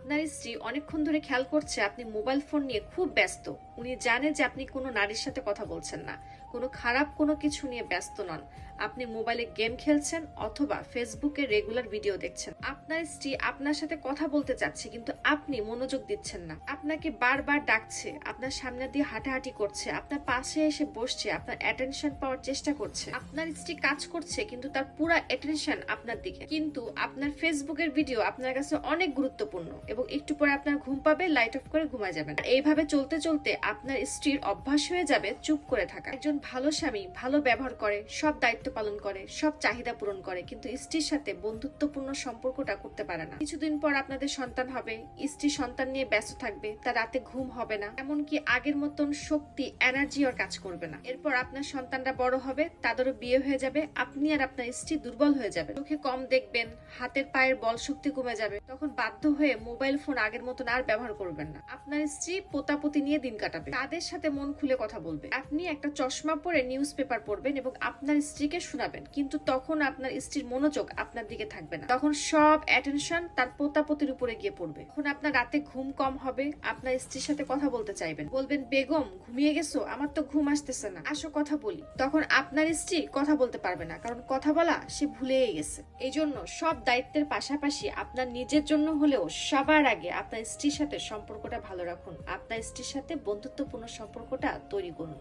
আপনার স্ত্রী অনেকক্ষণ ধরে খেয়াল করছে আপনি মোবাইল ফোন নিয়ে খুব ব্যস্ত। উনি জানে যে আপনি কোনো নারীর সাথে কথা বলছেন না, কোনো খারাপ কোনো কিছু নিয়ে ব্যস্ত নন। আপনি মোবাইলে গেম খেলছেন অথবা ফেসবুকে রেগুলার ভিডিও দেখছেন। আপনার স্ত্রী আপনার সাথে কথা বলতে চাচ্ছে কিন্তু আপনি মনোযোগ দিচ্ছেন না। আপনাকে বারবার ডাকছে, আপনার সামনে দিয়ে হাঁটাহাঁটি করছে, আপনার পাশে এসে বসছে, আপনার অ্যাটেনশন পাওয়ার চেষ্টা করছে। আপনার স্ত্রী কাজ করছে কিন্তু তার পুরো অ্যাটেনশন আপনার দিকে। কিন্তু আপনার ফেসবুকের ভিডিও আপনার কাছে অনেক গুরুত্বপূর্ণ এবং একটু পরে আপনার ঘুম পাবে, লাইট অফ করে ঘুমায় যাবেন। এইভাবে চলতে চলতে আপনার স্ত্রীর অভ্যাস হয়ে যাবে চুপ করে থাকা। একজন ভালো স্বামী ভালো ব্যবহার করে, সব দায়িত্ব পালন করে, সব চাহিদা পূরণ করে, কিন্তু স্ত্রীর সাথে বন্ধুত্বপূর্ণ সম্পর্কটা করতে পারে না। কিছুদিন পর আপনাদের সন্তান হবে, স্ত্রী সন্তান নিয়ে ব্যস্ত থাকবে, তার রাতে ঘুম হবে না, এমনকি আগের মতন শক্তি এনার্জি আর কাজ করবে না। এরপর আপনার সন্তানরা বড় হবে, তাদেরও বিয়ে হয়ে যাবে, আপনি আর আপনার স্ত্রী দুর্বল হয়ে যাবে, চোখে কম দেখবেন, হাতের পায়ের বল শক্তি কমে যাবে। তখন বাধ্য হয়ে মোবাইল ফোন আগের মতন আর ব্যবহার করবেন না। আপনার স্ত্রী পোতাপতি নিয়ে দিন কাটাবে, তাদের সাথে মন খুলে কথা বলবে। আপনি একটা চশমা পরে নিউজ পেপার পড়বেন এবং আপনার স্ত্রীকে শোনাবেন, কিন্তু তখন আপনার স্ত্রীর মনোযোগ আপনার দিকে থাকবে না। তখন সব অ্যাটেনশন তার পোতাপতির উপরে গিয়ে পড়বে। তখন আপনার রাতে ঘুম কম হবে, আপনার স্ত্রীর সাথে কথা বলতে চাইবেন, বলবেন বেগম ঘুমিয়ে গেছো, আমার তো ঘুম আসতেছে না, আসো কথা বলি। তখন আপনার স্ত্রী কথা বলতে পারবে না, কারণ কথা বলা সে ভুলেই গেছে। এই জন্য সব দায়িত্বের পাশাপাশি আপনার নিজের জন্য হলেও সবার আগে আপনার স্ত্রীর সাথে সম্পর্কটা ভালো রাখুন। আপনার স্ত্রীর সাথে বন্ধুত্বপূর্ণ সম্পর্কটা তৈরি করুন।